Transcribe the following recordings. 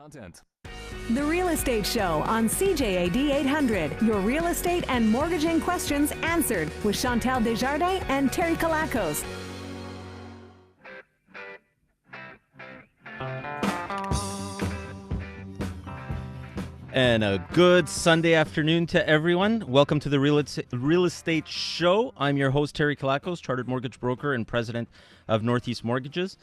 content. The Real Estate Show on CJAD 800. Your real estate and mortgaging questions answered with Chantal Desjardins and Terry Kalakos. And a good Sunday afternoon to everyone. Welcome to the Real Estate Show. I'm your host, Terry Kalakos, chartered mortgage broker and president of Northeast Mortgages.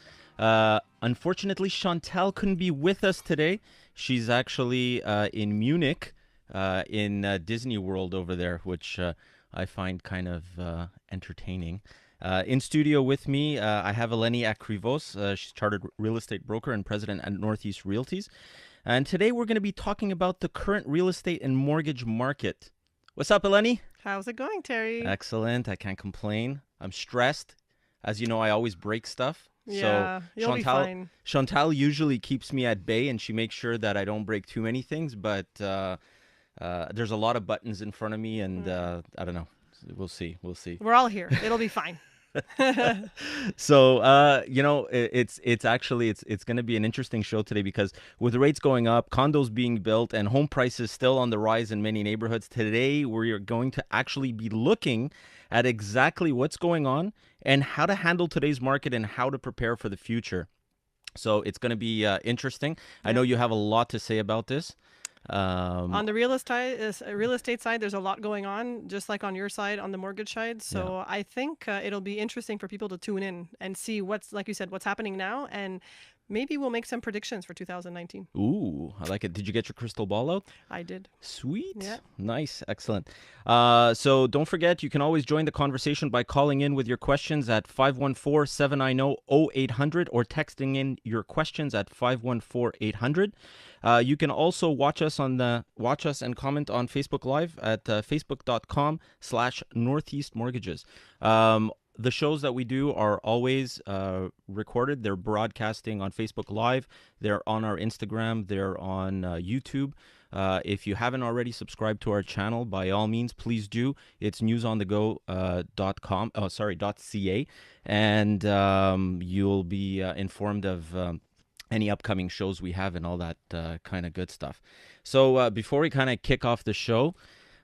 Unfortunately, Chantal couldn't be with us today. She's actually in Munich, in Disney World over there, which I find kind of entertaining. In studio with me, I have Eleni Akrivos. She's chartered real estate broker and president at Northeast Realties. And today we're going to be talking about the current real estate and mortgage market. What's up, Eleni? How's it going, Terry? Excellent. I can't complain. I'm stressed. As you know, I always break stuff. Yeah, So you'll be fine. Chantal usually keeps me at bay, and she makes sure that I don't break too many things. But there's a lot of buttons in front of me, and I don't know. We'll see. We're all here. It'll be fine. So it's actually going to be an interesting show today because with rates going up, condos being built, and home prices still on the rise in many neighborhoods, today we're going to actually be looking at exactly what's going on and how to handle today's market and how to prepare for the future. So it's going to be interesting. I know you have a lot to say about this. On the real estate side, there's a lot going on, just like on your side, on the mortgage side. So I think it'll be interesting for people to tune in and see what's, like you said, what's happening now, and maybe we'll make some predictions for 2019. Ooh, I like it. Did you get your crystal ball out? I did. Sweet. Yeah. Nice. Excellent. So don't forget, you can always join the conversation by calling in with your questions at 514-790-0800 or texting in your questions at 514-800. You can also watch us and comment on Facebook Live at facebook.com/Northeast Mortgages. The shows that we do are always recorded. They're broadcasting on Facebook Live. They're on our Instagram. They're on YouTube. If you haven't already subscribed to our channel, by all means, please do. It's newsonthego.ca, and you'll be informed of any upcoming shows we have and all that kind of good stuff. So before we kind of kick off the show,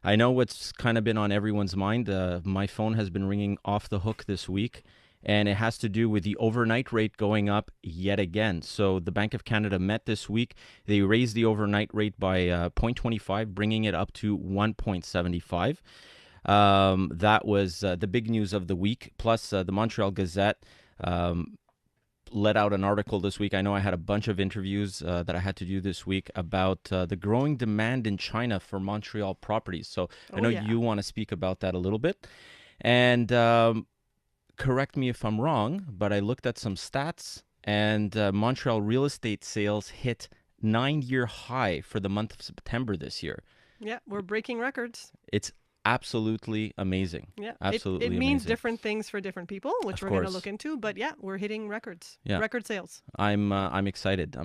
I know what's kind of been on everyone's mind. My phone has been ringing off the hook this week, and it has to do with the overnight rate going up yet again. So the Bank of Canada met this week. They raised the overnight rate by 0.25, bringing it up to 1.75. That was the big news of the week. Plus, the Montreal Gazette let out an article this week. I know I had a bunch of interviews that I had to do this week about the growing demand in China for Montreal properties. So I know you want to speak about that a little bit. And correct me if I'm wrong, but I looked at some stats, and Montreal real estate sales hit 9-year high for the month of September this year. Yeah, we're breaking records. It's absolutely amazing. Yeah, absolutely it means amazing. Different things for different people, which we're going to look into. But yeah, we're hitting records. Yeah. Record sales. I'm excited.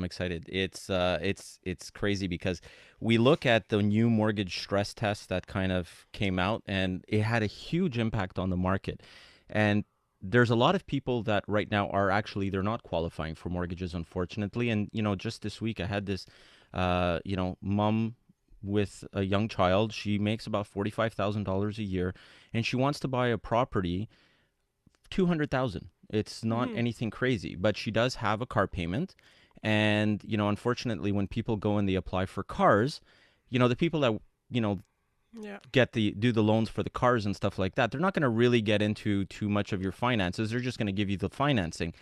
It's crazy because we look at the new mortgage stress test that kind of came out, and it had a huge impact on the market. And there's a lot of people that right now are actually, they're not qualifying for mortgages, unfortunately. And just this week I had this mom with a young child. She makes about $45,000 a year, and she wants to buy a property, $200,000. It's not anything crazy, but she does have a car payment. And unfortunately, when people go and they apply for cars, the people that do the loans for the cars and stuff like that, they're not going to really get into too much of your finances. They're just going to give you the financing.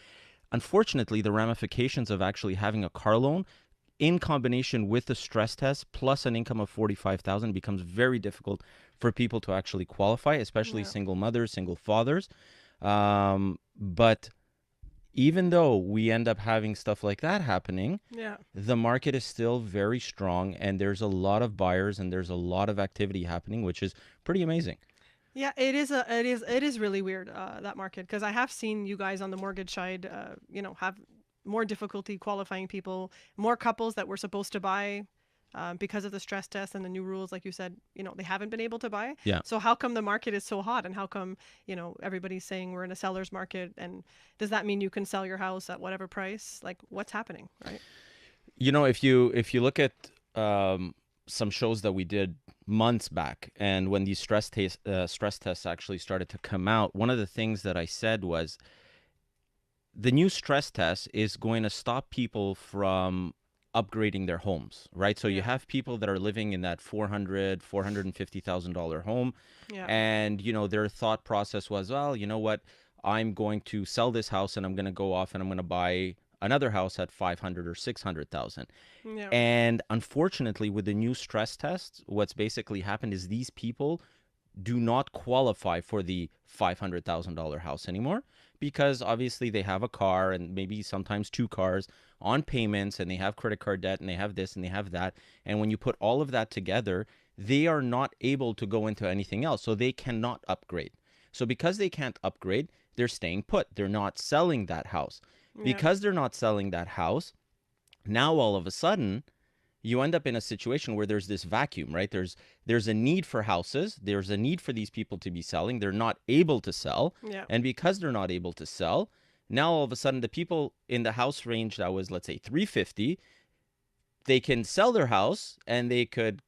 Unfortunately, the ramifications of actually having a car loan in combination with the stress test plus an income of $45,000 becomes very difficult for people to actually qualify, especially single mothers, single fathers. But even though we end up having stuff like that happening, the market is still very strong, and there's a lot of buyers and there's a lot of activity happening, which is pretty amazing. Yeah, it is really weird, that market, because I have seen you guys on the mortgage side, have more difficulty qualifying people, more couples that were supposed to buy because of the stress test and the new rules, like you said, they haven't been able to buy. Yeah. So how come the market is so hot, and how come, everybody's saying we're in a seller's market, and does that mean you can sell your house at whatever price? Like, what's happening, right? You know, if you look at some shows that we did months back, and when these stress tests actually started to come out, one of the things that I said was the new stress test is going to stop people from upgrading their homes, right? So you Yeah. have people that are living in that $450,000 home, Yeah. and their thought process was, well, you know what, I'm going to sell this house and I'm going to go off and I'm going to buy another house at 500 or 600,000. Yeah. And unfortunately, with the new stress tests, what's basically happened is these people do not qualify for the $500,000 house anymore, because obviously they have a car and maybe sometimes two cars on payments, and they have credit card debt, and they have this and they have that. And when you put all of that together, they are not able to go into anything else. So they cannot upgrade. So because they can't upgrade, they're staying put. They're not selling that house. Yeah. Because they're not selling that house, now all of a sudden you end up in a situation where there's this vacuum, right? There's a need for houses. There's a need for these people to be selling. They're not able to sell. Yeah. And because they're not able to sell, now all of a sudden the people in the house range that was, let's say, 350, they can sell their house and they could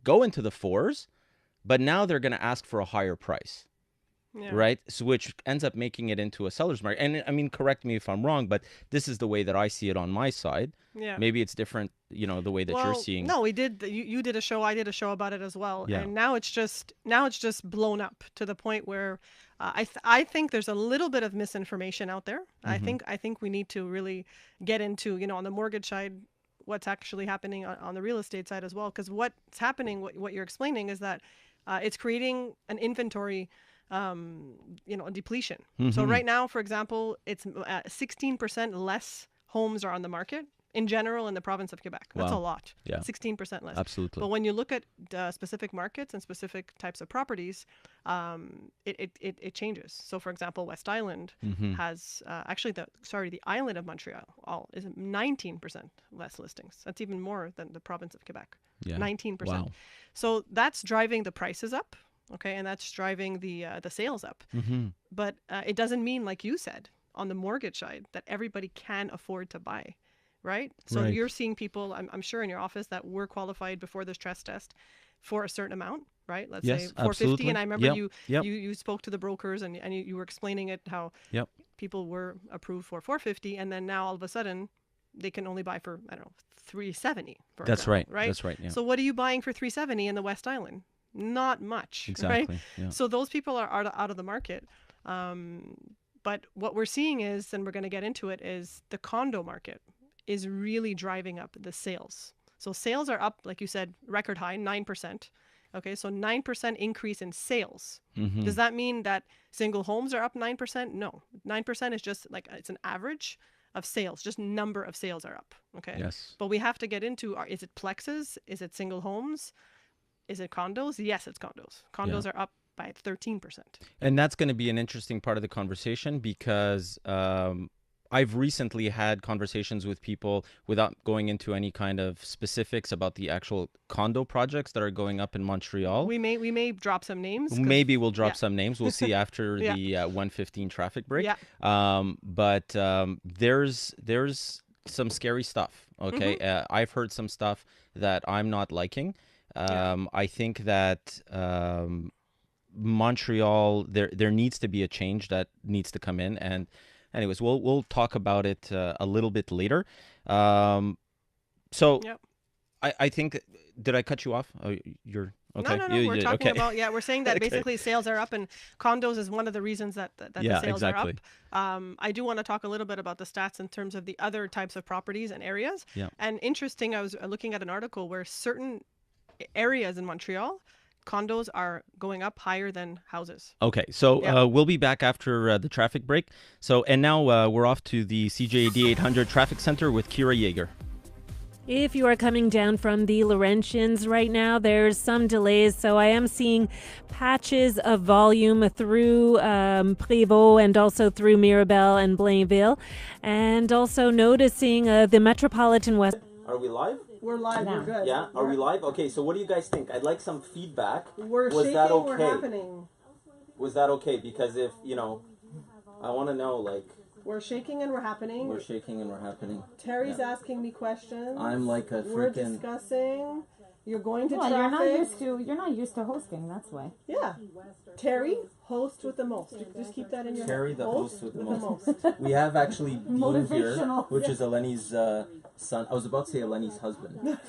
go into the fours, but now they're going to ask for a higher price. Yeah. Right? So which ends up making it into a seller's market. And I mean, correct me if I'm wrong, but this is the way that I see it on my side. Yeah. Maybe it's different, the way that you're seeing. No, we did. You did a show. I did a show about it as well. Yeah. And now it's just blown up to the point where I think there's a little bit of misinformation out there. Mm-hmm. I think we need to really get into on the mortgage side what's actually happening on the real estate side as well. Because what's happening, what you're explaining, is that it's creating an inventory. Depletion. So Mm-hmm. right now, for example, it's 16% less homes are on the market in general in the province of Quebec. That's a Wow. lot. Yeah. 16% less. Absolutely. But when you look at specific markets and specific types of properties, it changes. So, for example, West Island Mm-hmm. has actually the island of Montreal is 19% less listings. That's even more than the province of Quebec. Yeah. 19%. Wow. So that's driving the prices up. Okay, and that's driving the sales up. Mm-hmm. But it doesn't mean, like you said, on the mortgage side, that everybody can afford to buy, right? So Right. you're seeing people, I'm sure in your office, that were qualified before the stress test for a certain amount, right? Let's Yes, say 450. absolutely. And I remember Yep. you, Yep. you spoke to the brokers and you were explaining it, how Yep. people were approved for 450, and then now all of a sudden they can only buy for, I don't know, 370. For That's example, right. right. That's right. Yeah. So what are you buying for 370 in the West Island? Not much. Exactly. Right? Yeah. So those people are out of the market. But what we're seeing is, and we're going to get into it, is the condo market is really driving up the sales. So sales are up, like you said, record high, 9%. Okay, so 9% increase in sales. Mm-hmm. Does that mean that single homes are up 9%? No. 9% is just like, it's an average of sales, just number of sales are up. Okay. Yes. But we have to get into, is it plexes? Is it single homes? Is it condos? Yes, it's condos. Condos are up by 13%. And that's going to be an interesting part of the conversation, because I've recently had conversations with people, without going into any kind of specifics, about the actual condo projects that are going up in Montreal. We may drop some names. Maybe we'll drop some names. We'll see after Yeah. the 1:15 traffic break. Yeah. But there's some scary stuff. Okay, I've heard some stuff that I'm not liking. I think that Montreal, there needs to be a change that needs to come in. And anyways, we'll talk about it a little bit later. So Yep. I think, did I cut you off? Oh, you're okay. No. You We're did. talking Okay. about, we're saying that Okay. basically sales are up, and condos is one of the reasons that the Yeah, sales exactly. are up. I do want to talk a little bit about the stats in terms of the other types of properties and areas. Yeah. And interesting, I was looking at an article where certain areas in Montreal, condos are going up higher than houses. Okay, so Yeah. we'll be back after the traffic break. So, and now we're off to the CJAD 800 Traffic Center with Kira Yeager. If you are coming down from the Laurentians right now, there's some delays. So I am seeing patches of volume through Prévost and also through Mirabel and Blainville. And also noticing the Metropolitan West. Are we live? We're live. We're good. Yeah, are we live? Okay, so what do you guys think? I'd like some feedback. We're Was shaking. that We're okay? happening. Was that okay? Because if, I want to know, like, We're shaking and we're happening. We're shaking and we're happening. Terry's asking me questions. I'm like a We're freaking... discussing. You're going to Well, traffic. you're not used to hosting. That's why. Yeah. Terry, host with the most. Just keep that in your Terry, head. the host with the most. most. We have actually Dean here, Motivational. which is Eleni's son. I was about to say Eleni's husband.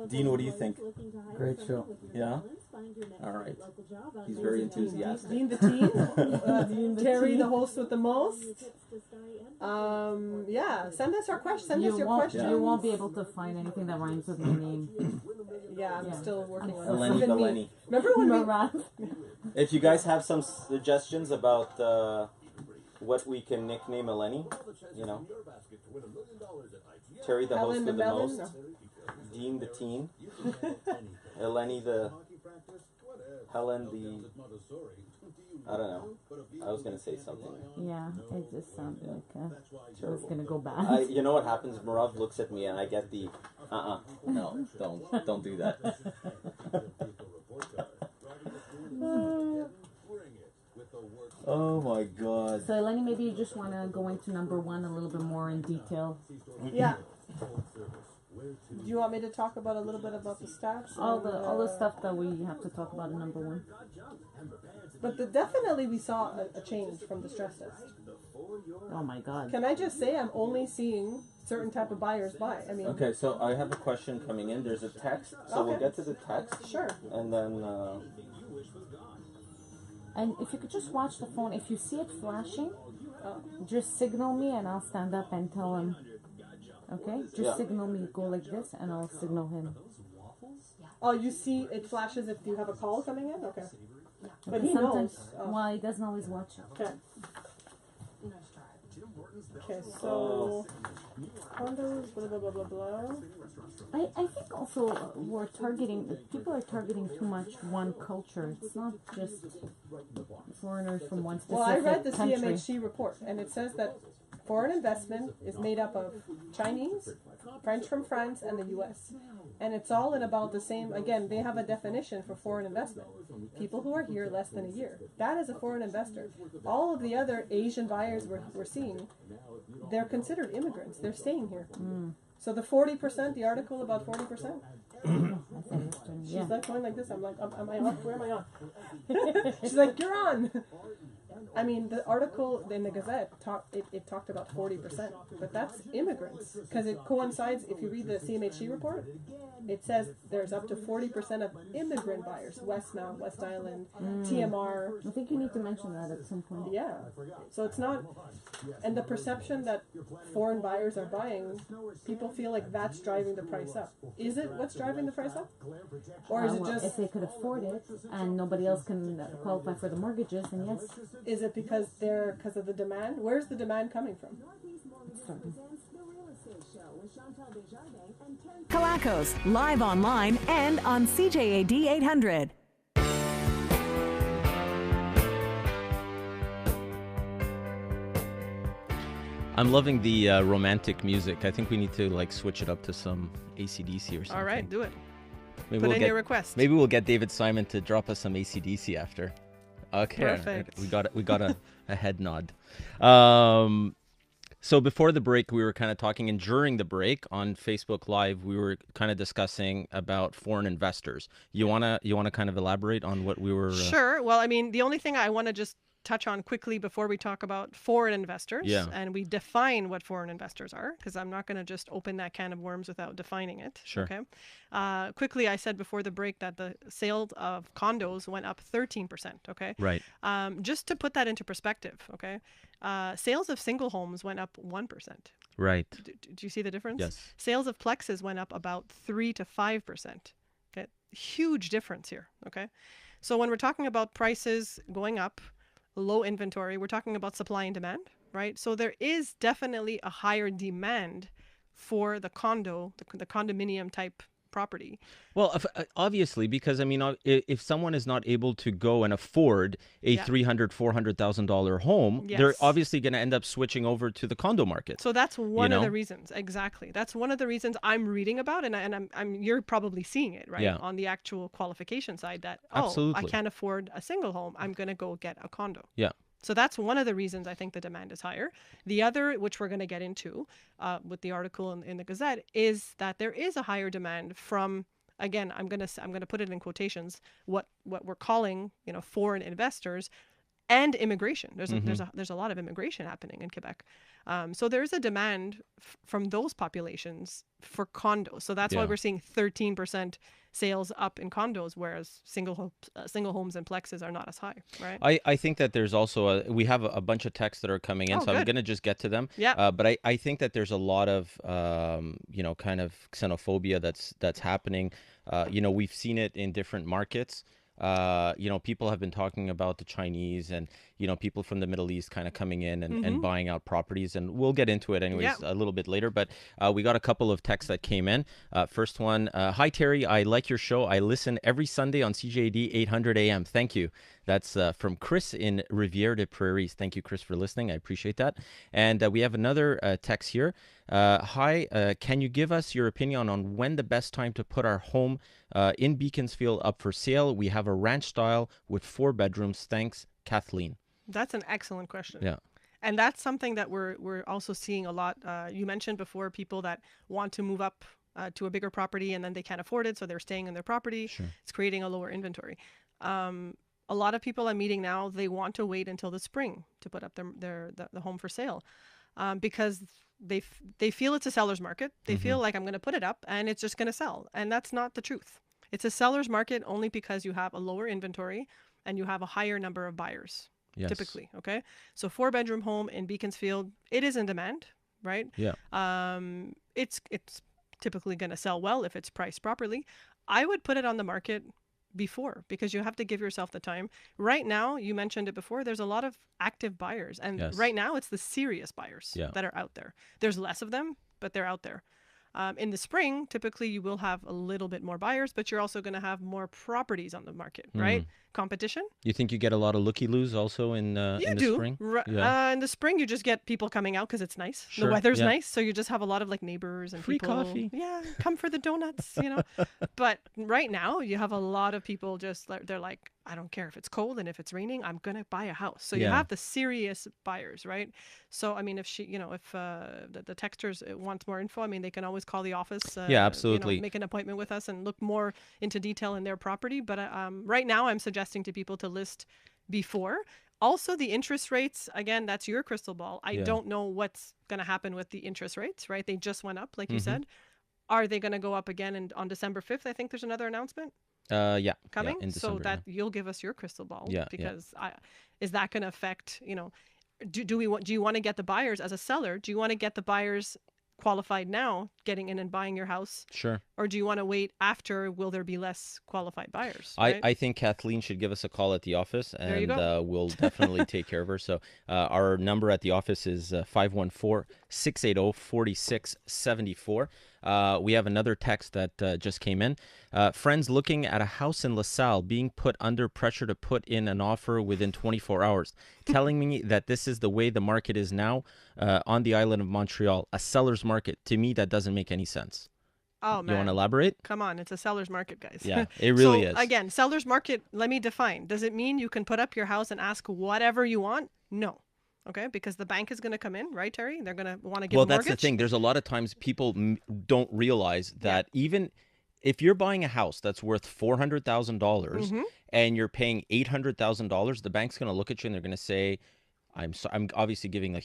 Dean, what do you think? Great show. Yeah? All right. He's very enthusiastic. Dean the teen. Terry, the host with the most. Yeah. Send us your questions. You won't be able to find anything that rhymes with my name. Yeah, I'm still working on it. Eleni, Even me. Eleni. Remember when we... Marat. If you guys have some suggestions about what we can nickname Eleni, you know, Terry the host Helen with the Melon? most, Dean the teen, Eleni the, Helen the, I don't know. I was gonna say something. Yeah, it just sounded like it was gonna go bad. You know what happens? Marav looks at me and I get the, no, don't do that. Oh my God. So Eleni, maybe you just want to go into number one a little bit more in detail. Yeah. Do you want me to talk about a little bit about the stats? All the stuff that we have to talk about in number one. But definitely we saw a change from the stress test. Oh my God. Can I just say I'm only seeing certain type of buyers buy? I mean, Okay, so I have a question coming in. There's a text, so we'll Okay. get to the text. sure. And then, And if you could just watch the phone, if you see it flashing, just signal me and I'll stand up and tell him. Okay? Just Yeah. signal me, go like this, and I'll signal him. Oh, you see it flashes if you have a call coming in? Okay. But Because he knows. Oh. Well, he doesn't always watch it. Okay. Okay, so condos, blah blah blah blah blah. I think also people are targeting too much one culture. It's not just foreigners from one specific Well, I read the country. CMHC report, and it says that foreign investment is made up of Chinese, French from France, and the U.S. And it's all in about the same. Again, they have a definition for foreign investment: people who are here less than a year. That is a foreign investor. All of the other Asian buyers we're seeing, they're considered immigrants. They're staying here. So the 40%, the article about 40%. She's Yeah. like going like this. I'm like, am I on? Where am I on? She's like, you're on. I mean, the article in the Gazette talked about 40%, but that's immigrants because it coincides. If you read the CMHC report, it says there's up to 40% of immigrant buyers, Westmount, West Island, TMR. I think you need to mention that at some point. Yeah, so it's not, and the perception that foreign buyers are buying, people feel like that's driving the price up. Is it what's driving the price up, or is it Well, just? if they could afford it and nobody else can qualify for the mortgages, then yes. Is it because of the demand? Where's the demand coming from? Kalakos, live online and on CJAD 800. I'm loving the romantic music. I think we need to like switch it up to some AC/DC or something. All right, do it. Maybe Put in your request. Maybe we'll get David Simon to drop us some AC/DC after. Okay, Perfect. We got a head nod. So before the break, we were kind of talking, and during the break on Facebook Live, we were kind of discussing about foreign investors. You wanna kind of elaborate on what we were? Sure. Well, I mean, the only thing I want to just touch on quickly before we talk about foreign investors, Yeah. and we define what foreign investors are, because I'm not going to just open that can of worms without defining it. Sure. Okay. Quickly, I said before the break that the sales of condos went up 13%. Okay. Right. Just to put that into perspective. Okay. Sales of single homes went up 1%. Right. Do you see the difference? Yes. Sales of plexes went up about 3 to 5%. Okay. Huge difference here. Okay. So when we're talking about prices going up, low inventory, we're talking about supply and demand, right? So there is definitely a higher demand for the condo, the condominium type property. Well, obviously, because I mean, if someone is not able to go and afford a Yeah. $300,000-$400,000 home, they're Yes. obviously going to end up switching over to the condo market. So that's one of know? the reasons. Exactly. That's one of the reasons I'm reading about, and I'm you're probably seeing it, right? Yeah. On the actual qualification side that, I Absolutely. can't afford a single home. I'm going to go get a condo. Yeah. So that's one of the reasons I think the demand is higher. The other, which we're going to get into with the article in the Gazette, is that there is a higher demand from, again, I'm going to put it in quotations, what we're calling, foreign investors and immigration. There's a lot of immigration happening in Quebec. So there's a demand from those populations for condos. So that's why we're seeing 13% sales up in condos, whereas single homes and plexes are not as high, right? I think that there's also we have a bunch of texts that are coming in, so I'm going to just get to them. Yeah. But I think that there's a lot of kind of xenophobia that's happening. We've seen it in different markets. People have been talking about the Chinese and, people from the Middle East kind of coming in and buying out properties. And we'll get into it anyways a little bit later. But we got a couple of texts that came in. First one, hi, Terry. I like your show. I listen every Sunday on CJAD 800 AM. Thank you. That's from Chris in Rivière des Prairies. Thank you, Chris, for listening. I appreciate that. And we have another text here. Hi, can you give us your opinion on when the best time to put our home in Beaconsfield up for sale? We have a ranch style with 4 bedrooms. Thanks, Kathleen. That's an excellent question. Yeah. And that's something that we're also seeing a lot. You mentioned before people that want to move up to a bigger property and then they can't afford it, so they're staying in their property. Sure. It's creating a lower inventory. A lot of people I'm meeting now, they want to wait until the spring to put up the home for sale because they feel it's a seller's market. They feel like I'm going to put it up and it's just going to sell. And that's not the truth. It's a seller's market only because you have a lower inventory and you have a higher number of buyers. Yes. Typically. Okay. So 4-bedroom home in Beaconsfield, it is in demand, right? Yeah. It's typically going to sell well if it's priced properly. I would put it on the market before because you have to give yourself the time. Right now, you mentioned it before, there's a lot of active buyers. And right now it's the serious buyers that are out there. There's less of them, but they're out there. In the spring, typically you will have a little bit more buyers, but you're also going to have more properties on the market, right? Competition. You think you get a lot of looky-loos also in the spring? In the spring, you just get people coming out because it's nice. Sure. The weather's nice, so you just have a lot of like neighbors and free people. coffee. Yeah, come for the donuts, But right now, you have a lot of people they're like, I don't care if it's cold and if it's raining, I'm gonna buy a house. So you have the serious buyers, right? So I mean, if the texters want more info, I mean, they can always call the office. Absolutely. Make an appointment with us and look more into detail in their property. But right now, I'm suggesting to people to list before. Also, the interest rates, again, that's your crystal ball. I don't know what's going to happen with the interest rates, right? They just went up, like you said. Are they going to go up again on December 5th? I think there's another announcement. Coming. In December, so that you'll give us your crystal ball. Yeah. Because is that going to affect, do you want to get the buyers as a seller? Do you want to get the buyers qualified now, getting in and buying your house? Sure. Or do you want to wait after? Will there be less qualified buyers? Right? I think Kathleen should give us a call at the office, and we'll definitely take care of her. So our number at the office is 514-680-4674. We have another text that just came in. Friends looking at a house in LaSalle being put under pressure to put in an offer within 24 hours, telling me that this is the way the market is now on the island of Montreal, a seller's market. To me, that doesn't make any sense. Oh, man. You want to elaborate? Come on. It's a seller's market, guys. Yeah, it really is. Again, seller's market, let me define. Does it mean you can put up your house and ask whatever you want? No. Okay, because the bank is going to come in, right, Terry? They're going to want to give a mortgage. Well, that's the thing. There's a lot of times people don't realize that even if you're buying a house that's worth $400,000 and you're paying $800,000, the bank's going to look at you and they're going to say, I'm obviously giving a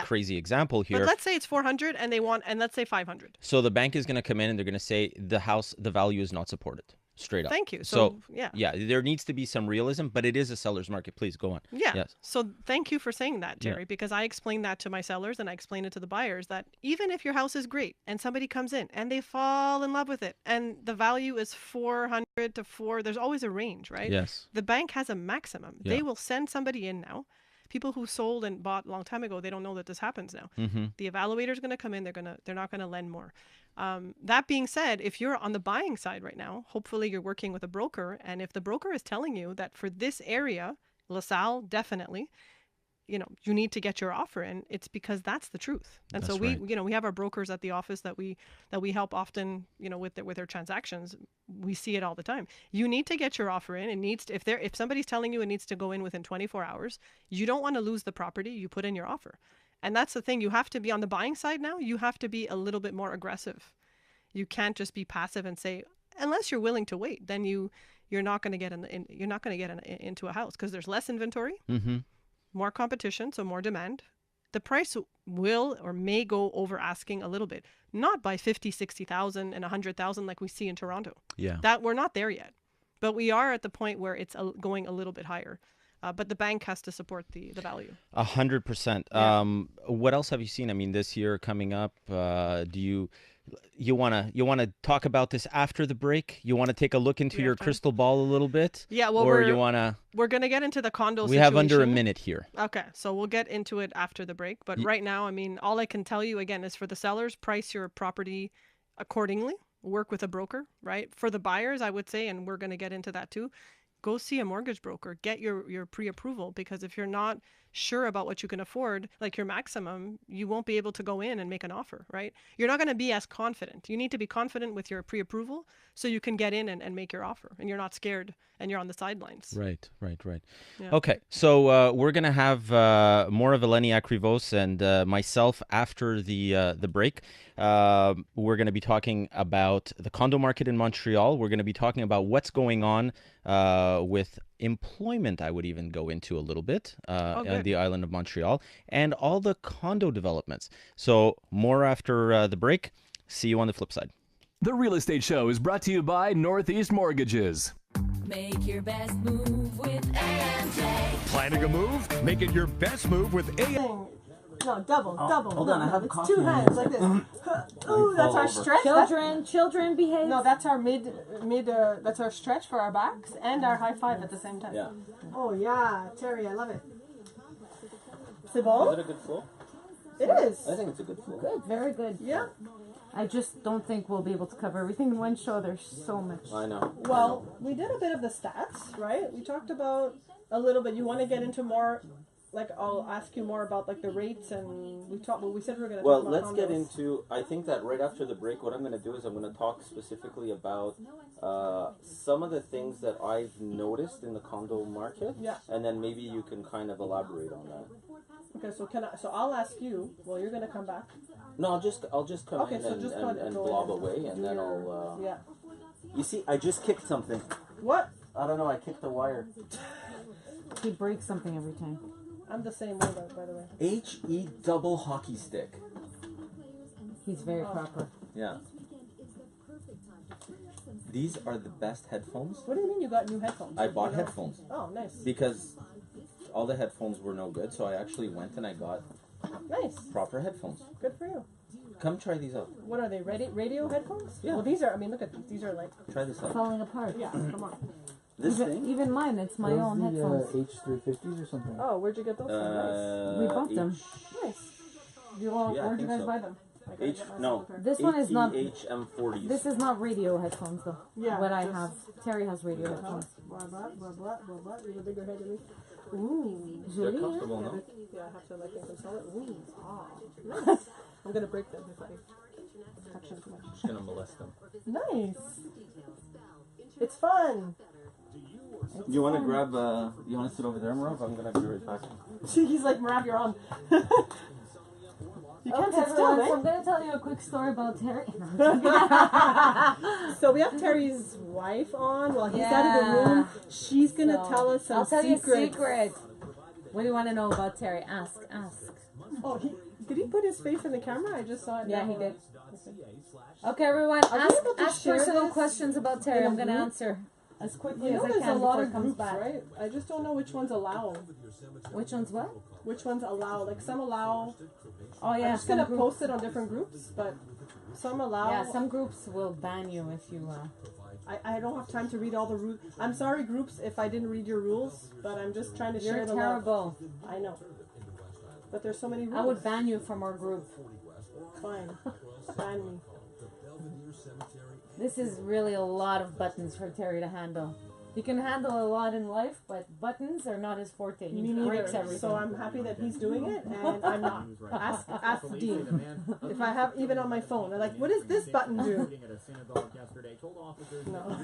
crazy example here. But let's say it's 400 and let's say 500. So the bank is going to come in and they're going to say the value is not supported. Straight up. Thank you. So there needs to be some realism, but it is a seller's market. Please go on. Yeah. Yes. So thank you for saying that, Jerry, because I explained that to my sellers and I explained it to the buyers that even if your house is great and somebody comes in and they fall in love with it and the value is 400 to 4, there's always a range, right? Yes. The bank has a maximum. Yeah. They will send somebody in now. People who sold and bought a long time ago, they don't know that this happens now. The evaluator is going to come in. They're not going to lend more. That being said, if you're on the buying side right now, hopefully you're working with a broker. And if the broker is telling you that for this area, LaSalle, definitely, you need to get your offer in, it's because that's the truth. And That's so we, right. we have our brokers at the office that we help often, with their transactions. We see it all the time. You need to get your offer in. It needs to, if somebody's telling you it needs to go in within 24 hours, you don't want to lose the property. You put in your offer. And that's the thing. You have to be on the buying side now. You have to be a little bit more aggressive. You can't just be passive and say, unless you're willing to wait, then you're not going to get into a house because there's less inventory. Mm-hmm. More competition, so more demand. The price will or may go over asking a little bit, not by 50, 60,000 and 100,000 like we see in Toronto. Yeah. That we're not there yet, but we are at the point where it's going a little bit higher. But the bank has to support the value. 100%. Yeah. What else have you seen? I mean, this year coming up, do you wanna talk about this after the break? You want to take a look into We your have time. crystal ball a little bit? Yeah, well, or you wanna? we're gonna get into the condo We situation. have under a minute here. Okay, so we'll get into it after the break. But right now, I mean, all I can tell you again is for the sellers, price your property accordingly. Work with a broker, right? For the buyers, I would say, and we're going to get into that too, go see a mortgage broker. Get your pre-approval, because if you're not sure about what you can afford, like your maximum, you won't be able to go in and make an offer, right? You're not going to be as confident. You need to be confident with your pre-approval so you can get in and make your offer, and you're not scared and you're on the sidelines. Right. Yeah. Okay, so we're gonna have more of Eleni Akrivos and myself after the break. We're gonna be talking about the condo market in Montreal. We're gonna be talking about what's going on with employment. I would even go into a little bit on good. the island of Montreal and all the condo developments. So more after the break. See you on the flip side. The Real Estate Show is brought to you by Northeast Mortgages. Make your best move with AMJ. Planning a move? Make it your best move with No, double. Hold on, I have It's coffee two in hands here. like this. Ooh, that's our stretch. Children behave. No, that's our mid. That's our stretch for our backs and our high five at the same time. Yeah. Oh yeah, Terry, I love it. C'est Is bon? it a good flow? It is. I think it's a good flow. Good, very good. Yeah. I just don't think we'll be able to cover everything in one show. There's so much. I know. Well, we did a bit of the stats, right? We talked about a little bit. You want to get into more? Like, I'll ask you more about like the rates, and we talked. Well, we said we were going to. Well, talk about let's get condos. into. I think that right after the break, what I'm going to do is I'm going to talk specifically about some of the things that I've noticed in the condo market. Yeah. And then maybe you can kind of elaborate on that. Okay, so I'll ask you. Well, you're going to come back. No, I'll just come Okay, in so just go ahead and go blob in away, and do then your- I'll. Yeah. You see, I just kicked something. What? I don't know. I kicked the wire. He breaks something every time. I'm the same way, by the way. HE double hockey stick. He's very proper. Yeah. These are the best headphones. What do you mean you got new headphones? I bought You know? headphones Oh, nice. because all the headphones were no good, so I actually went and I got Nice. proper headphones. Good for you. Come try these out. What are they? Radio headphones? Yeah. Well, these are. I mean, look at these. These are like. Try this out. Falling apart. Yeah. Come on. This Even, thing. even mine, it's my own headphones. H350s or something. Oh, where'd you get those from? We bought them. Nice. Nice. Do you want? Yeah, I Where'd you think guys so. buy them? I gotta H get myself no. a pair. This one is not. HM40s. This is not radio headphones though. Yeah, What I just- have. Terry has radio headphones. Blah blah blah blah blah blah. You have a bigger head than me. Ooh. They're comfortable, Yeah, no? yeah, I have to like install it. Ooh. Ah. Nice. I'm gonna break them if I touch them too much. Just gonna molest them. Nice. It's fun. You want to grab? You want to sit over there, Marav? I'm gonna be right back. He's like, Marav, you're on. You can't sit still, everyone, right? so I'm gonna tell you a quick story about Terry. So we have Terry's wife on while he's out of the room. She's gonna tell us some I'll tell you a secrets. secret. What do you want to know about Terry? Ask. Oh, did he put his face in the camera? I just saw it. Yeah, now. he did. Okay, everyone, Are we able to ask share personal this questions about Terry. in a I'm gonna group? answer as quickly You as know, I there's can a lot before of it comes groups, back. right? I just don't know which ones allow. Which one's what? Which ones allow? Like some allow. Oh yeah, I'm just some gonna groups. post it on different groups, but some allow. Yeah, some groups will ban you if you. I don't have time to read all the rules. I'm sorry, groups, if I didn't read your rules, but I'm just trying to share You're the terrible. love. I know. But there's so many rules. I would ban you from our group. Fine. Ban me. This is really a lot of buttons for Terry to handle. He can handle a lot in life, but buttons are not his forte. He Me breaks neither. everything. So I'm happy that he's doing it, and I'm not. Ask Dean. If I have even on my phone, I'm like, what does this button do? No.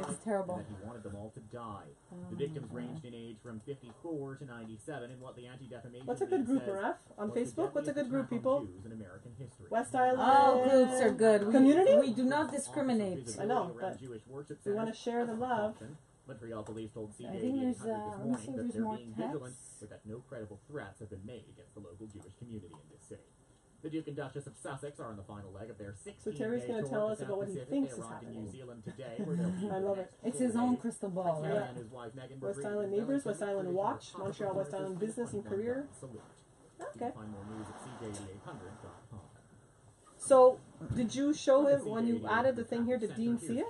It's terrible. He wanted them all to die. The victims ranged in age from 54 to 97, and what the Anti-Defamation What's a good League group, says Maraf? On was the Facebook? What's a good deadliest group, attack on people? Jews in American history. West Island. All groups are good. Community? We do not discriminate. I know, but we want to share the love. Montreal police told CJA I think there's, 800 let me this see if morning that there's they're more being vigilant, texts. but that no credible threats have been made against the local Jewish community in this city. The Duke and Duchess of Sussex are on the final leg of their 16-day So Terry's tour going to to tell the us South about what he Pacific. thinks They is arrived in New happening. Zealand today, where they'll I love it. It's his own crystal ball, Terry right? and his wife Megan were West greeted Island in neighbors, Wellington, West Island where they watch, were Montreal, West Island business and career. Salute. Okay. You can find more news at CJ800.com. So, did you show him when you added the thing here? Did Dean see it?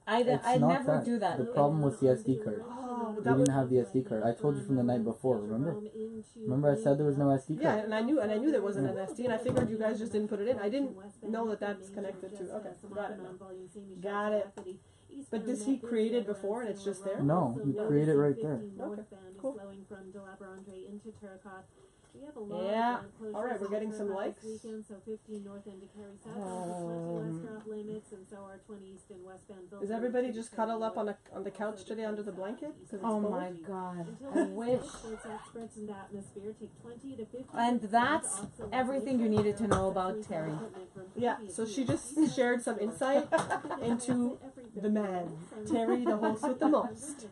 I It's not never that. do that. The problem was the SD card. Oh, We that was. didn't have the SD card. I told you from the night before. Remember I said there was no SD Yeah, card. and I knew there wasn't an SD, and I figured you guys just didn't put it in. I didn't know that that's connected to. Okay, got it now. Got it. But does he create it before and it's just there? No, you create it right there. Okay, cool. Yeah. All right, we're getting some likes. Is everybody just cuddled up on the couch today under the blanket? 'Cause it's Oh cold? my god, I wish. And that's everything you needed to know about Terry. Yeah, so she just shared some insight into the man, Terry, the host with the most.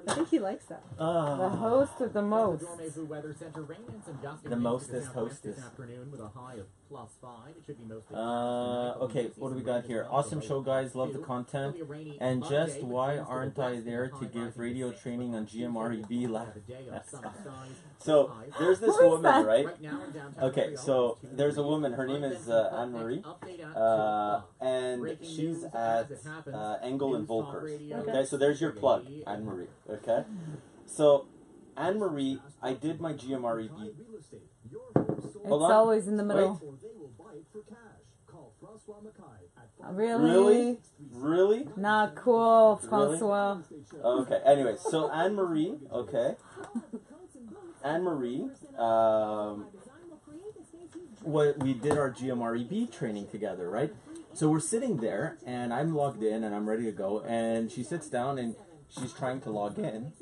I think he likes that. The host of the most. The mostest hostess. Okay, what do we got here? Awesome show, guys. Love the content. And just why aren't I there to give radio training on GMREB live? So there's this woman, right? Okay, so there's a woman. Her name is Anne Marie, and she's at Engel and Volkers. Okay, so there's your plug, Anne Marie. Okay, so Anne Marie, I did my GMREB. It's always in the middle. Really? Really? Not cool, Really? Francois. Okay, anyway, so Anne Marie, okay. Anne Marie, what we did our GMREB training together, right? So we're sitting there, and I'm logged in, and I'm ready to go, and she sits down, and she's trying to log in,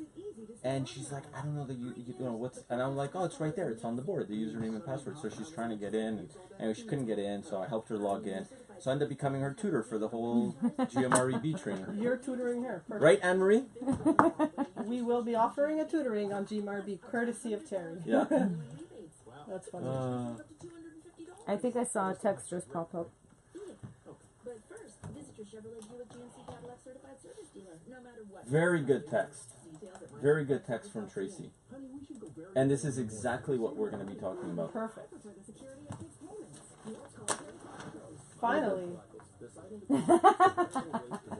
and she's like, I don't know you know what's, and I'm like, oh, it's right there, it's on the board, the username and password. So she's trying to get in, and anyway, she couldn't get in, so I helped her log in. So I ended up becoming her tutor for the whole GMREB training. You're tutoring her. Perfect. Right, Anne Marie? We will be offering a tutoring on GMRB, courtesy of Terry. Yeah. That's funny. I think I saw a text just pop up. Very good text. Very good text from Tracy. And this is exactly what we're going to be talking about. Perfect. Finally.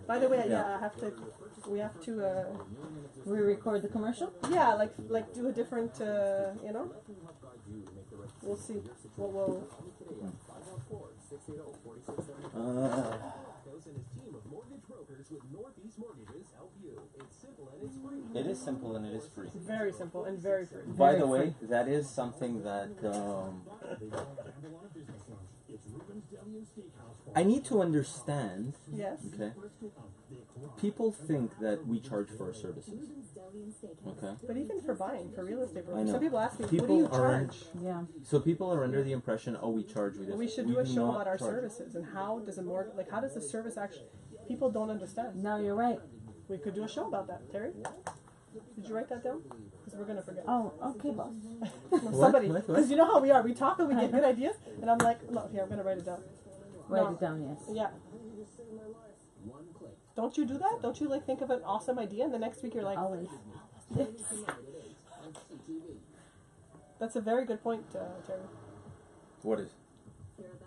By the way, yeah, we have to re-record the commercial? Yeah, like do a different, you know? We'll see what we'll... It is simple and it is free. Very simple and very free. By the way, that is something that I need to understand. Yes. Okay. People think that we charge for our services. Okay. But even for buying, for real estate, I know. some people ask me, People what do you are- charge? Yeah. So people are under the impression, oh, we charge. We should do a show about our services and how does how does the service actually, people don't understand. No, you're right. We could do a show about that, Terry. Did you write that down? Because we're going to forget. Oh, okay, boss. Somebody, because you know how we are. We talk and we get good ideas, and I'm like, no, here, I'm going to write it down. Write it down, yes. Yeah. Don't you do that? Don't you think of an awesome idea and the next week you're like, always. That's a very good point, Terry. What is?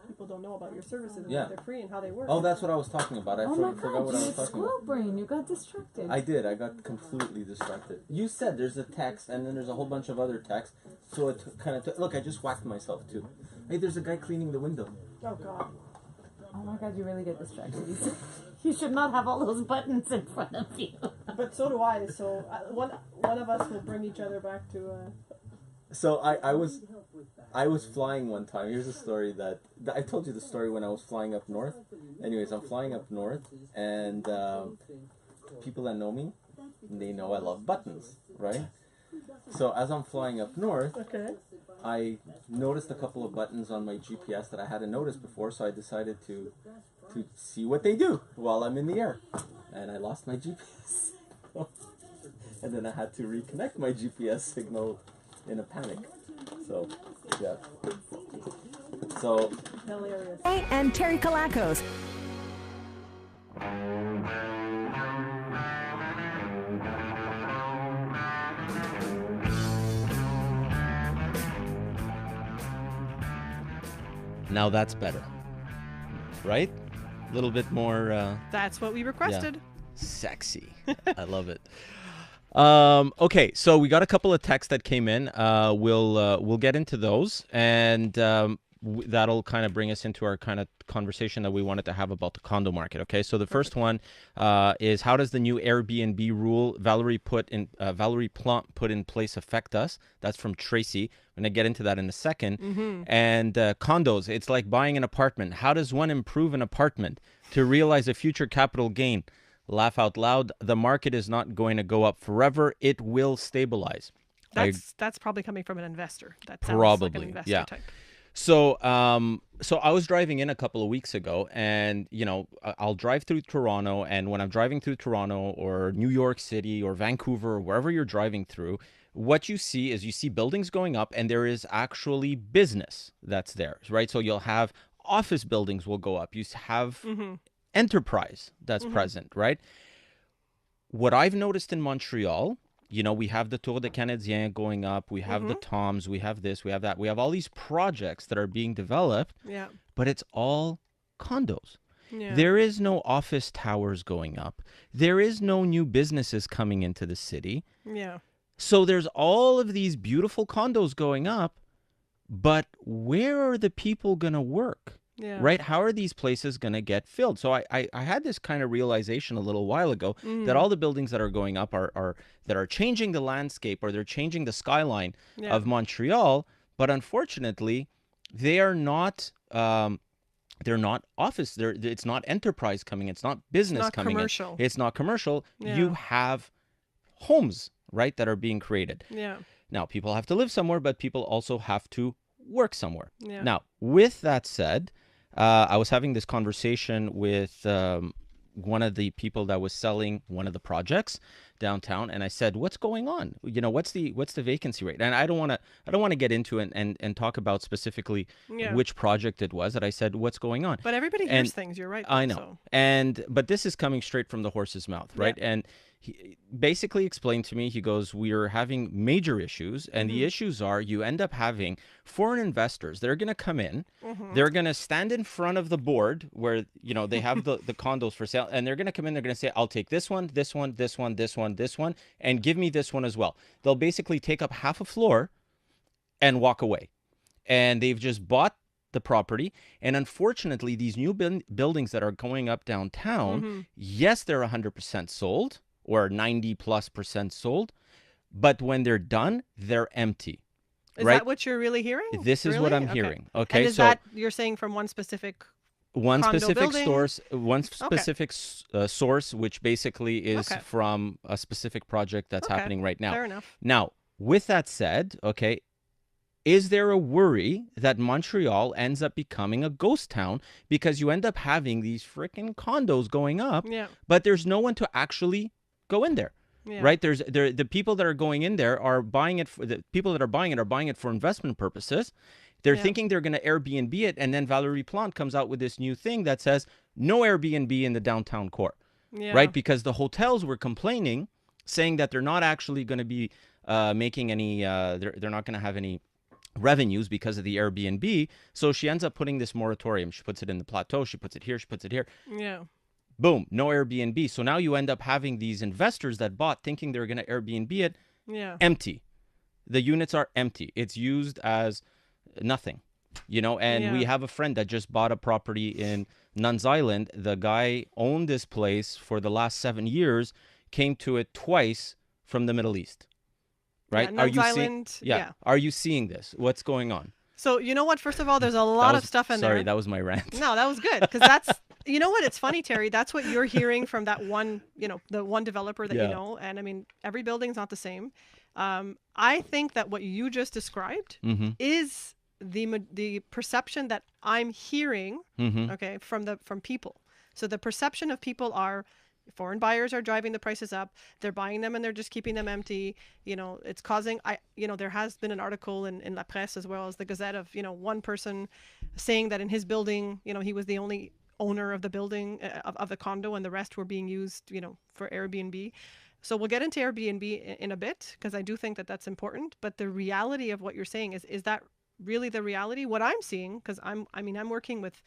People don't know about your services and Yeah. that they're free and how they work. Oh, that's what I was talking about. I Oh my forgot god, what you I was had talking squirrel about. brain. You got distracted. I did. I got completely distracted. You said there's a text, and then there's a whole bunch of other text. So it kind of look. I just whacked myself too. Hey, there's a guy cleaning the window. Oh God. Oh my God, you really get distracted. You should not have all those buttons in front of you. But so do I. So one of us will bring each other back to. So I was flying one time. Here's a story that I told you the story when I was flying up north. Anyways, I'm flying up north, and people that know me, they know I love buttons, right? So as I'm flying up north, I noticed a couple of buttons on my GPS that I hadn't noticed before. So I decided to see what they do while I'm in the air, and I lost my GPS. And then I had to reconnect my GPS signal in a panic. So, yeah. So, Hilarious. And Terry Kalakos. Now that's better, right? A little bit more. That's what we requested. Sexy. I love it. Okay, so we got a couple of texts that came in. We'll get into those, and that'll kind of bring us into our kind of conversation that we wanted to have about the condo market. Okay, so the first one is, how does the new Airbnb rule Valerie Plante put in place affect us? That's from Tracy. I'm gonna get into that in a second. And condos, it's like buying an apartment. How does one improve an apartment to realize a future capital gain? Laugh out loud. The market is not going to go up forever. It will stabilize. That's probably coming from an investor. That sounds probably like an investor type. So I was driving in a couple of weeks ago, and I'll drive through Toronto, and when I'm driving through Toronto or New York City or Vancouver or wherever you're driving through, what you see is buildings going up, and there is actually business that's there, right? So you'll have office buildings will go up. You have enterprise that's present, right? What I've noticed in Montreal, we have the Tour de Canadien going up, we have the Toms, we have this, we have that, we have all these projects that are being developed, but it's all condos. There is no office towers going up. There is no new businesses coming into the city. So there's all of these beautiful condos going up, but where are the people going to work? Right? How are these places going to get filled? So I had this kind of realization a little while ago that all the buildings that are going up are changing the landscape, or they're changing the skyline of Montreal. But unfortunately, they are not. They're not office. It's not enterprise coming. It's not business coming commercial. in. It's not commercial. You have homes, right, that are being created. Now, people have to live somewhere, but people also have to work somewhere. Now, with that said, I was having this conversation with one of the people that was selling one of the projects downtown, and I said, "What's going on? What's the vacancy rate?" And I don't want to get into it and talk about specifically which project it was. That I said, "What's going on?" But everybody hears things. You're right. I know. So. But this is coming straight from the horse's mouth, right? And he basically explained to me, he goes, "We're having major issues, and the issues are you end up having foreign investors. They're going to come in, they're going to stand in front of the board where, they have the condos for sale, and they're going to come in, they're going to say, I'll take this one, this one, this one, this one, this one, and give me this one as well." They'll basically take up half a floor and walk away. And they've just bought the property. And unfortunately, these new buildings that are going up downtown, yes, they're 100% sold, or 90+% sold, but when they're done, they're empty. Is that what you're really hearing? This is what I'm hearing. Okay, and is that you're saying from one specific source, source, which basically is from a specific project that's happening right now. Fair enough. Now, with that said, is there a worry that Montreal ends up becoming a ghost town because you end up having these freaking condos going up, but there's no one to actually go in there, right? The people that are going in there are buying it. The people that are buying it for investment purposes. They're thinking they're going to Airbnb it, and then Valerie Plante comes out with this new thing that says no Airbnb in the downtown core, right? Because the hotels were complaining, saying that they're not actually going to be making any. They're not going to have any revenues because of the Airbnb. So she ends up putting this moratorium. She puts it in the plateau. She puts it here. She puts it here. Boom, no Airbnb. So now you end up having these investors that bought thinking they're going to Airbnb it, empty. The units are empty. It's used as nothing. You know, and we have a friend that just bought a property in Nuns Island. The guy owned this place for the last 7 years, came to it twice from the Middle East. Right? Nuns Island, Are you seeing this? What's going on? So you know what? First of all, there's a lot of stuff in there. Sorry, that was my rant. No, that was good because that's you know what? It's funny, Terry. That's what you're hearing from that one, the one developer that you know. And I mean, every building's not the same. I think that what you just described is the perception that I'm hearing. Okay, from people. So the perception of people are. Foreign buyers are driving the prices up. They're buying them and they're just keeping them empty. It's causing, there has been an article in La Presse as well as the Gazette of, one person saying that in his building, he was the only owner of the building, of the condo, and the rest were being used, for Airbnb. So we'll get into Airbnb in a bit because I do think that that's important. But the reality of what you're saying is that really the reality? What I'm seeing, because I'm working with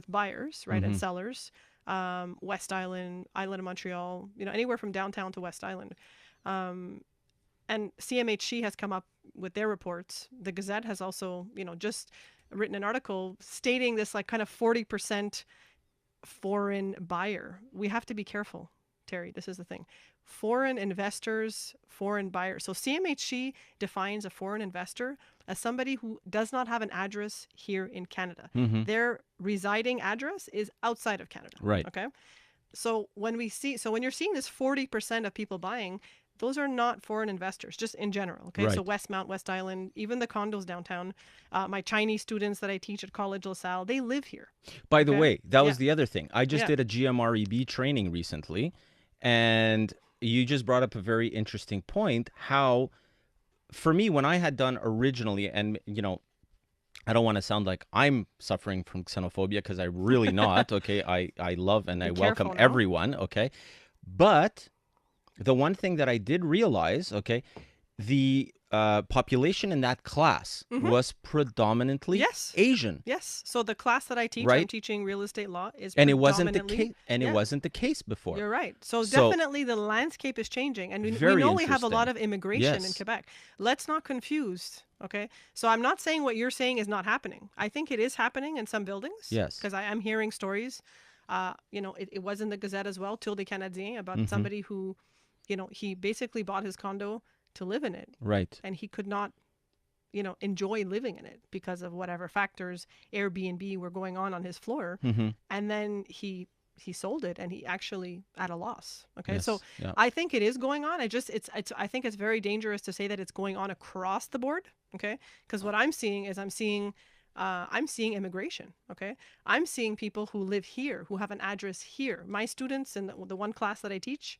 buyers, right, and sellers. West Island, Island of Montreal, anywhere from downtown to West Island. And CMHC has come up with their reports. The Gazette has also, just written an article stating this like kind of 40% foreign buyer. We have to be careful, Terry. This is the thing. Foreign investors, foreign buyers. So CMHC defines a foreign investor as somebody who does not have an address here in Canada. Their residing address is outside of Canada. Right. Okay. So when you're seeing this 40% of people buying, those are not foreign investors, just in general. Okay. Right. So Westmount, West Island, even the condos downtown, my Chinese students that I teach at College La Salle, they live here. By the way, that was the other thing. I just did a GMREB training recently, and you just brought up a very interesting point, how for me, when I had done originally, and I don't want to sound like I'm suffering from xenophobia because I'm really not, okay? I love and I welcome everyone, okay? But the one thing that I did realize, okay, the population in that class was predominantly Asian. Yes. So the class that I teach, I'm teaching real estate law, is and it wasn't the case. And it wasn't the case before. You're right. So definitely the landscape is changing, and we know we have a lot of immigration in Quebec. Let's not confuse. Okay. So I'm not saying what you're saying is not happening. I think it is happening in some buildings. Yes. Because I am hearing stories. It was in the Gazette as well, Tour des Canadiens, about somebody who, he basically bought his condo to live in it. Right. And he could not, enjoy living in it because of whatever factors Airbnb were going on his floor. And then he sold it, and he actually at a loss. Okay. Yes. So I think it is going on. I think it's very dangerous to say that it's going on across the board. Okay. Because what I'm seeing is I'm seeing immigration. Okay. I'm seeing people who live here, who have an address here. My students in the one class that I teach,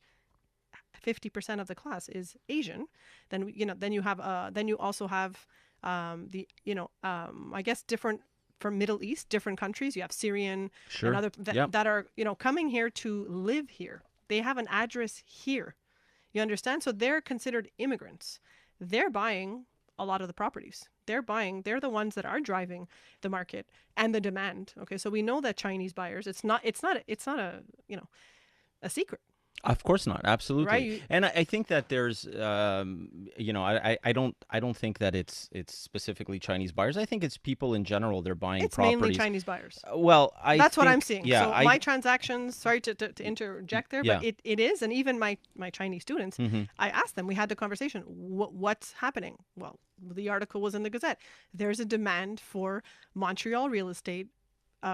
50% of the class is Asian. Then you also have I guess different from Middle East, different countries. You have Syrian and other that are coming here to live here. They have an address here. You understand? So they're considered immigrants. They're buying a lot of the properties. They're the ones that are driving the market and the demand. Okay, so we know that Chinese buyers. It's not a secret. Of course not. Absolutely. Right. And I think that there's, I don't think that it's specifically Chinese buyers. I think it's people in general. They're buying properties. It's mainly Chinese buyers. Well, that's what I'm seeing. Yeah, so my transactions, sorry to interject there, but it is. And even my Chinese students, I asked them, we had the conversation, what's happening? Well, the article was in the Gazette. There's a demand for Montreal real estate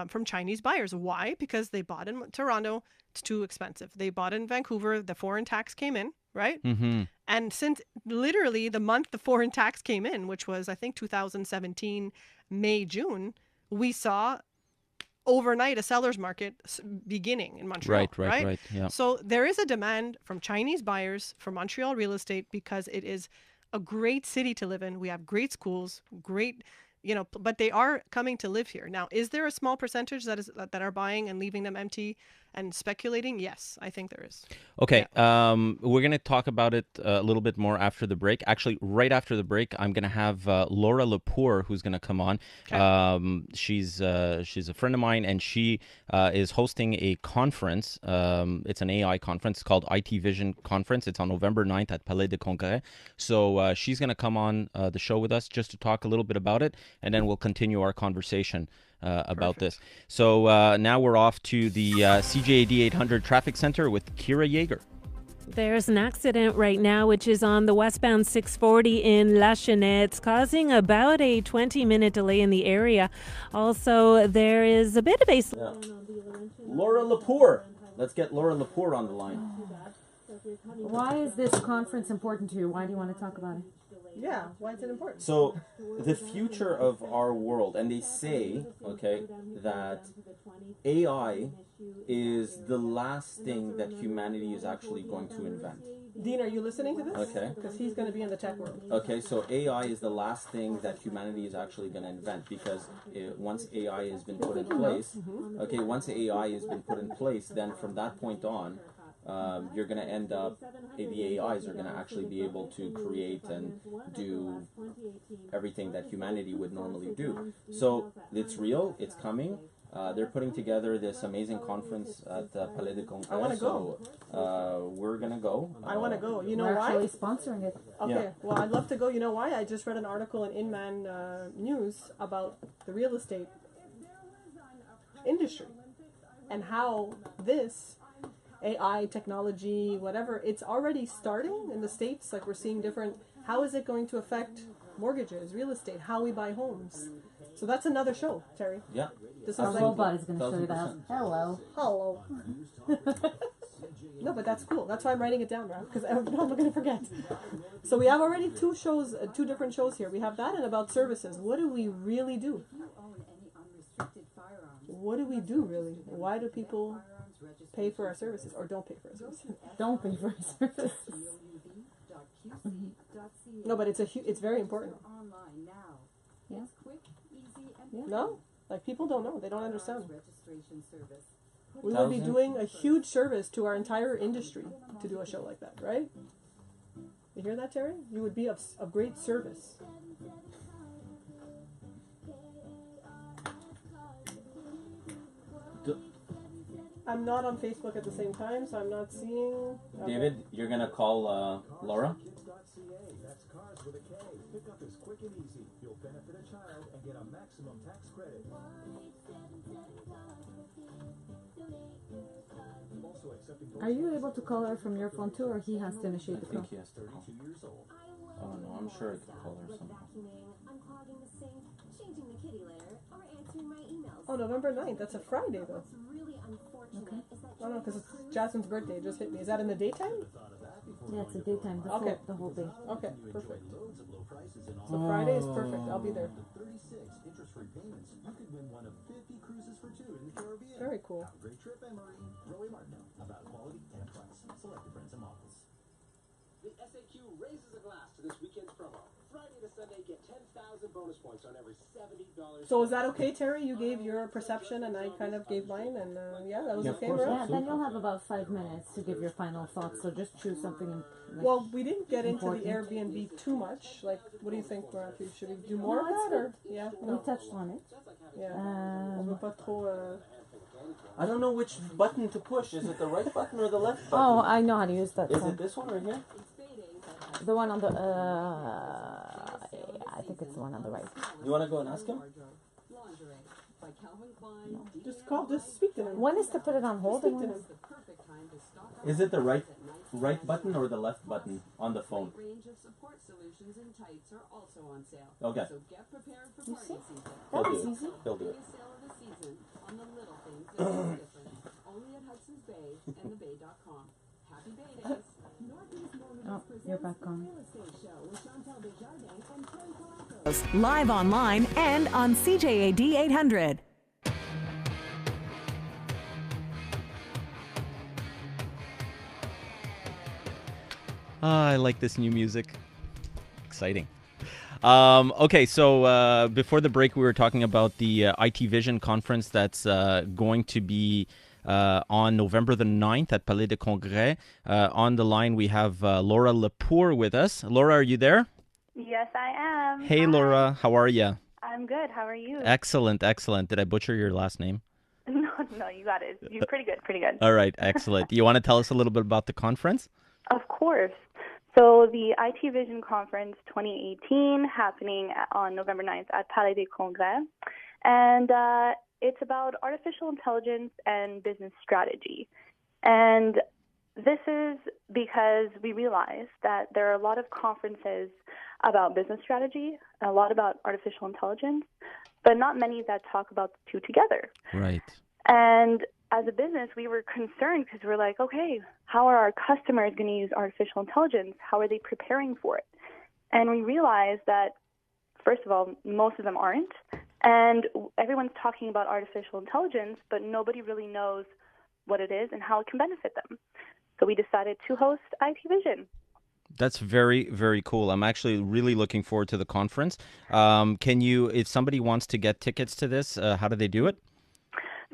from Chinese buyers. Why? Because they bought in Toronto. It's too expensive. They bought in Vancouver. The foreign tax came in, right? And since literally the month the foreign tax came in, which was, I think, 2017, May, June, we saw overnight a seller's market beginning in Montreal. Right. Yeah. So there is a demand from Chinese buyers for Montreal real estate because it is a great city to live in. We have great schools, great, but they are coming to live here. Now, is there a small percentage that are buying and leaving them empty and speculating? Yes, I think there is. Okay. We're going to talk about it a little bit more after the break. Actually, right after the break, I'm going to have Laura Lepore, who's going to come on. Okay. She's a friend of mine, and she is hosting a conference. It's an AI conference called IT Vision Conference. It's on November 9th at Palais de Congrès. So she's going to come on the show with us just to talk a little bit about it. and then we'll continue our conversation about this. So now we're off to the CJAD 800 Traffic Center with Kira Yeager. There's an accident right now, which is on the westbound 640 in La Chenette. It's causing about a 20-minute delay in the area. Also, there is a bit of a... Laura Lepore. Let's get Laura Lepore on the line. Why is this conference important to you? Why do you want to talk about it? Yeah, why is it important? So, the future of our world, and they say, okay, that AI is the last thing that humanity is actually going to invent. Dean, are you listening to this? Okay. Because he's going to be in the tech world. Okay, so AI is the last thing that humanity is actually going to invent, because once AI has been put in place, okay, once AI has been put in place, then from that point on, you're going to end up, the AIs are going to actually be able to create and do everything that humanity would normally do. So it's real, it's coming. They're putting together this amazing conference at Palais de Congrès. I want to go. So we're going to go. I want to go. You know We're why? actually sponsoring it. Okay, Yeah. well, I'd love to go. You know why? I just read an article in Inman News about the real estate industry and how this AI technology, whatever, it's already starting in the States. Like, we're seeing different, how is it going to affect mortgages, real estate, how we buy homes? So that's another show, Terry. Yeah. This Our is like, robot is going to show you that. Hello. hello. No, but that's cool. That's why I'm writing it down, because I'm not going to forget. So we have already two shows, two different shows here. We have that and about services. What do we really do? What do we do, really? Why do people pay for our services or don't pay for our services? Don't pay for our services. No, but it's very important. Yeah. No? Like, people don't know. They don't understand. We would be doing a huge service to our entire industry to do a show like that, right? You hear that, Terry? You would be of great service. I'm not on Facebook at the same time, so I'm not seeing... Okay. David, you're going to call Laura? That's cars with a K. Pick up is quick and easy. You'll benefit a child and get a maximum tax credit. Also accepting. Are you able to call her from your phone too, or he has to initiate the I think call? he has to call. Oh no, I'm sure I could call her somehow. Oh, November 9th. That's a Friday, though. Okay. Oh, no, because it's Jasmine's birthday. It just hit me. Is that in the daytime? Yeah, it's a daytime. Okay. The whole day. Okay, perfect. So Friday is perfect. I'll be there. Very cool. Great trip, Emery. Roy Martin about quality and price. Selected brands and models. The SAQ raises a glass to this weekend's promo. Friday to Sunday, get 10,000 bonus points on every $70. So is that okay, Terry? You gave your perception and I kind of gave mine, and yeah, that was okay, right? Yeah, then you'll have about 5 minutes to give your final thoughts, so just choose something. Like, well, we didn't get into important. the Airbnb too much. Like, what do you think, Matthew? Should we do more of that, or? Yeah, we touched on it. Yeah. On veut pas trop, I don't know which button to push. Is it the right button or the left button? Oh, I know how to use that. Is it this one right here? The one on the, I think it's the one on the right. You want to go and ask him? No. Just speak to him. One is to put it on hold. And Is it the right button or the left button on the phone? Okay. You see? He'll That was do it. easy. He'll do it. Oh, you're back on. Live online and on CJAD 800. I like this new music. Exciting. Okay, so before the break, we were talking about the IT Vision conference that's going to be on November the 9th at Palais de Congrès. On the line, we have Laura Lepore with us. Laura, are you there? Yes, I am. Hey, Hi. Laura. How are you? I'm good. How are you? Excellent, excellent. Did I butcher your last name? No, you got it. You're pretty good, pretty good. All right, excellent. You want to tell us a little bit about the conference? Of course. So the IT Vision Conference 2018 happening on November 9th at Palais des Congrès. And it's about artificial intelligence and business strategy. And this is because we realize that there are a lot of conferences about business strategy, a lot about artificial intelligence, but not many that talk about the two together. Right. And as a business, we were concerned because we're like, okay, how are our customers going to use artificial intelligence? How are they preparing for it? And we realized that, first of all, most of them aren't. And everyone's talking about artificial intelligence, but nobody really knows what it is and how it can benefit them. So we decided to host IT Vision. That's very, very cool. I'm actually really looking forward to the conference. Can you, if somebody wants to get tickets to this, how do they do it?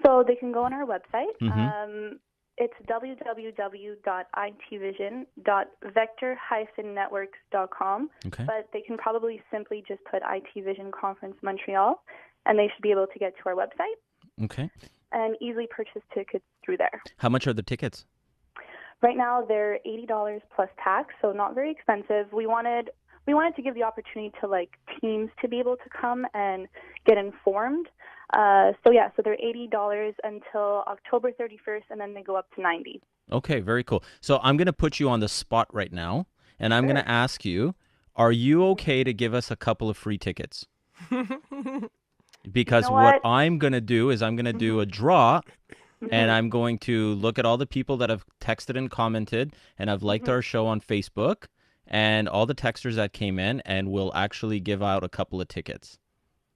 So they can go on our website. Mm-hmm. It's www.itvision.vector-networks.com. Okay. But they can probably simply just put IT Vision Conference Montreal, and they should be able to get to our website Okay. and easily purchase tickets through there. How much are the tickets? Right now, they're $80 plus tax, so not very expensive. We wanted to give the opportunity to teams to be able to come and get informed. So they're $80 until October 31st, and then they go up to $90. Okay, very cool. So I'm going to put you on the spot right now, and I'm going to ask you, are you okay to give us a couple of free tickets? Because what I'm going to do is I'm going to do a draw, and I'm going to look at all the people that have texted and commented and have liked our show on Facebook and all the texters that came in, and we'll actually give out a couple of tickets.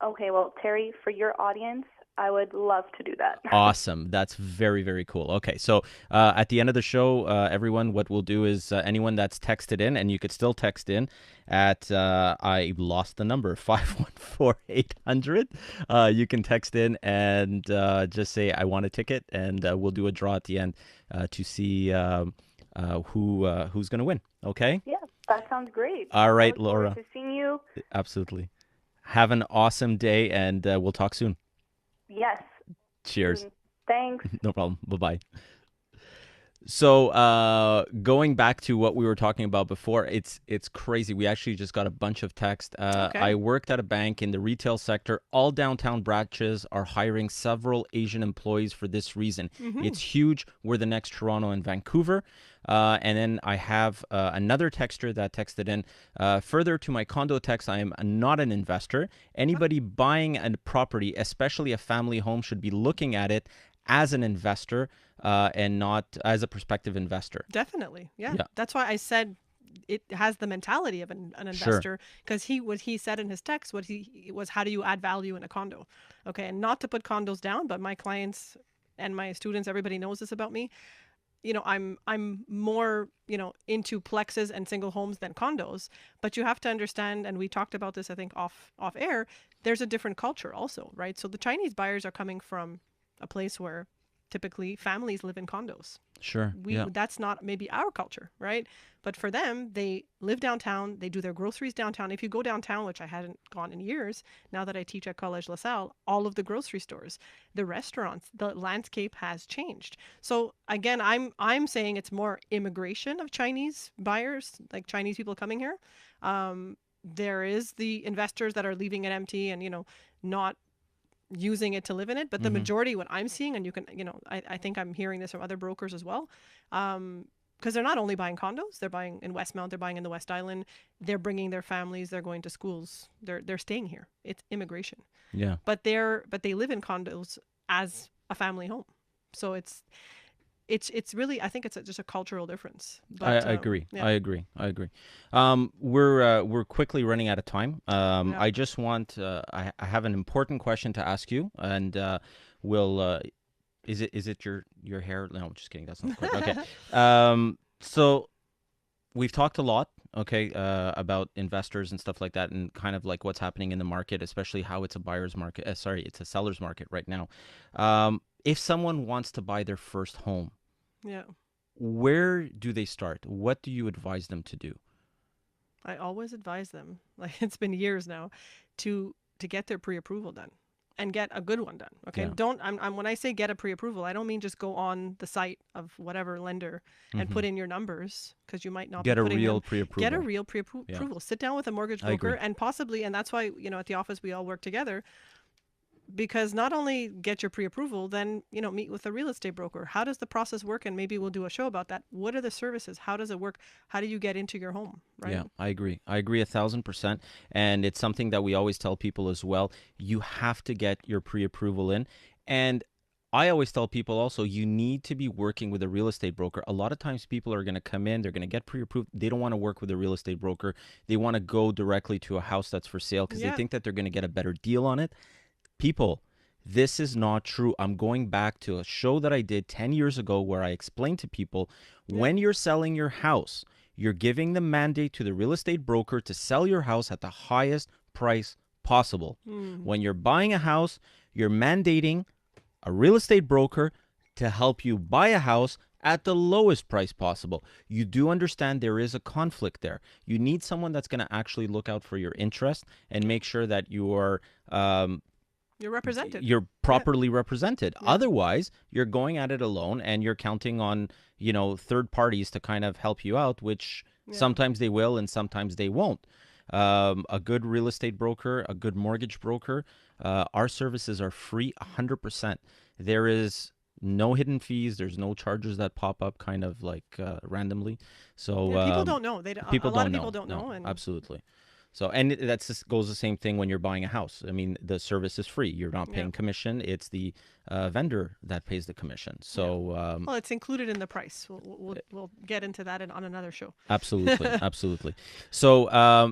Okay, well, Terry, for your audience, I would love to do that. Awesome. That's very, very cool. Okay, so at the end of the show, everyone, what we'll do is anyone that's texted in, and you could still text in at, I lost the number, 514-800. You can text in and just say, I want a ticket, and we'll do a draw at the end to see who's going to win. Okay? Yeah, that sounds great. All right, I look forward Laura. to seeing you. Absolutely. Have an awesome day, and we'll talk soon. Yes. Cheers. Thanks. No problem. Bye-bye. So going back to what we were talking about before, it's crazy. We actually just got a bunch of text. I worked at a bank in the retail sector. All downtown branches are hiring several Asian employees for this reason. It's huge. We're the next Toronto and Vancouver. And then I have another texter that texted in, further to my condo text, I am not an investor. Anybody buying a property, especially a family home, should be looking at it as an investor and not as a prospective investor. Definitely. Yeah. That's why I said it has the mentality of an investor, because what he said in his text, was how do you add value in a condo? Okay. And not to put condos down, but my clients and my students, everybody knows this about me. I'm more, into plexes and single homes than condos, but you have to understand, and we talked about this, I think off air, there's a different culture also, right? So the Chinese buyers are coming from a place where typically families live in condos. Sure. That's not maybe our culture, right? But for them, they live downtown, they do their groceries downtown. If you go downtown, which I hadn't gone in years, now that I teach at Collège La Salle, all of the grocery stores, the restaurants, the landscape has changed. So again, I'm saying it's more immigration of Chinese buyers, like Chinese people coming here. There is the investors that are leaving it empty and, not using it to live in it, but the majority, what I'm seeing, and you can, I think I'm hearing this from other brokers as well, because they're not only buying condos, they're buying in Westmount, they're buying in the West Island, they're bringing their families, they're going to schools, they're staying here. It's immigration. Yeah. But they live in condos as a family home, so it's really, I think it's just a cultural difference. But, I agree. Yeah. I agree. We're quickly running out of time. I just want I have an important question to ask you, and is it your hair? No, I'm just kidding. That's not correct. Okay. So we've talked a lot, about investors and stuff like that, and kind of like what's happening in the market, especially how it's a buyer's market. It's a seller's market right now. If someone wants to buy their first home, where do they start? What do you advise them to do? I always advise them, like it's been years now, to get their pre-approval done. and get a good one done. Okay, Yeah. don't. I'm when I say get a pre-approval, I don't mean just go on the site of whatever lender and put in your numbers, because you might not Get be a putting real them. pre-approval. Get a real pre-approval. Sit down with a mortgage I agree. broker and possibly, and that's why at the office we all work together. Because not only get your pre-approval, then meet with a real estate broker. How does the process work? And maybe we'll do a show about that. What are the services? How does it work? How do you get into your home? Right? Yeah, I agree. I agree 1,000%. And it's something that we always tell people as well. You have to get your pre-approval in. And I always tell people also, you need to be working with a real estate broker. A lot of times people are going to come in, they're going to get pre-approved. They don't want to work with a real estate broker. They want to go directly to a house that's for sale because they think that they're going to get a better deal on it. People, this is not true. I'm going back to a show that I did 10 years ago where I explained to people, when you're selling your house, you're giving the mandate to the real estate broker to sell your house at the highest price possible. When you're buying a house, you're mandating a real estate broker to help you buy a house at the lowest price possible. You do understand there is a conflict there. You need someone that's going to actually look out for your interest and make sure that you are you're represented. You're properly represented. Otherwise, you're going at it alone and you're counting on, third parties to kind of help you out, which sometimes they will and sometimes they won't. A good real estate broker, a good mortgage broker, our services are free 100%. There is no hidden fees. There's no charges that pop up kind of like randomly. So people don't know. A lot of people don't know. And absolutely. So, and that goes the same thing when you're buying a house. I mean, the service is free. You're not paying commission. It's the vendor that pays the commission. So, well, it's included in the price. We'll get into that on another show. Absolutely, absolutely. So,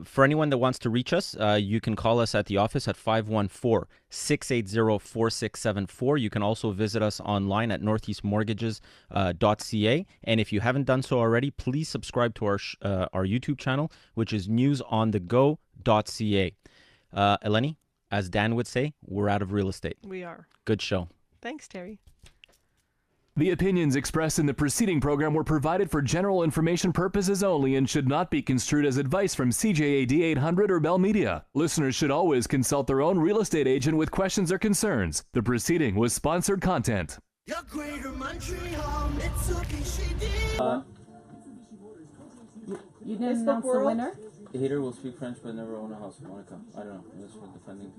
for anyone that wants to reach us, you can call us at the office at 514-680-4674. You can also visit us online at northeastmortgages.ca. And if you haven't done so already, please subscribe to our YouTube channel, which is newsonthego.ca. Eleni, as Dan would say, we're out of real estate. We are. Good show. Thanks, Terry. The opinions expressed in the preceding program were provided for general information purposes only and should not be construed as advice from CJAD 800 or Bell Media. Listeners should always consult their own real estate agent with questions or concerns. The proceeding was sponsored content. Greater Montreal, Mitsubishi You didn't announce the winner? The hater will speak French but never own a house. Monica. I don't know. That's for defending.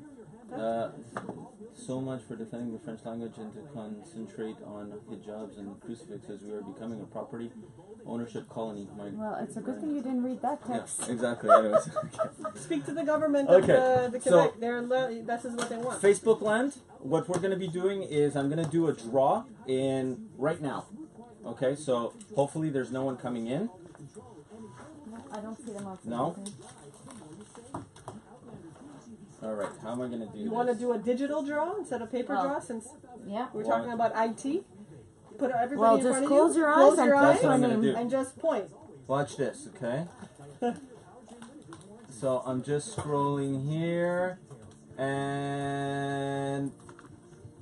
So much for defending the French language and to concentrate on hijabs and crucifixes. We are becoming a property ownership colony. Well, it's a good thing you didn't read that text. Yeah, exactly. Anyways. Speak to the government Okay. of the So, Quebec. This is what they want. Facebook land, what we're going to be doing is I'm going to do a draw in right now. Okay, so hopefully there's no one coming in. I don't see them outside. No? All right, how am I going to do You this? want to do a digital draw instead of paper draw, since we're talking about IT? Put everybody in front of you. Close your eyes Close and your press eyes your I'm gonna do. and just point. Watch this, okay? So I'm just scrolling here, and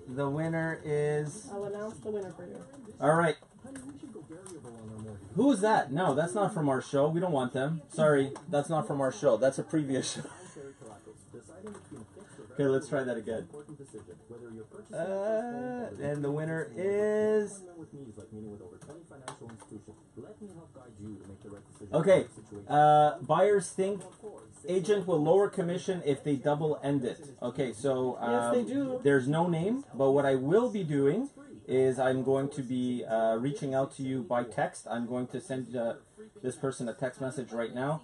the winner is... I'll announce the winner for you. All right. Who is that? No, that's not from our show. We don't want them. Sorry, that's not from our show. That's a previous show. Okay, let's try that again. And the winner is... Okay, buyers think agent will lower commission if they double end it. Okay, so Yes, they do. There's no name, but what I will be doing is I'm going to be reaching out to you by text. I'm going to send this person a text message right now.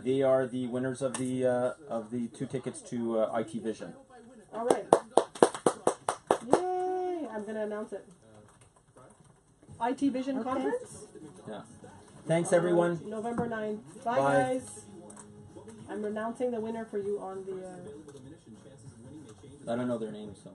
They are the winners of the 2 tickets to IT Vision. All right. Yay! I'm going to announce it. IT Vision Conference? Yeah. Thanks, everyone. November 9th. Bye, Bye. guys. I'm announcing the winner for you on the... I don't know their names, so...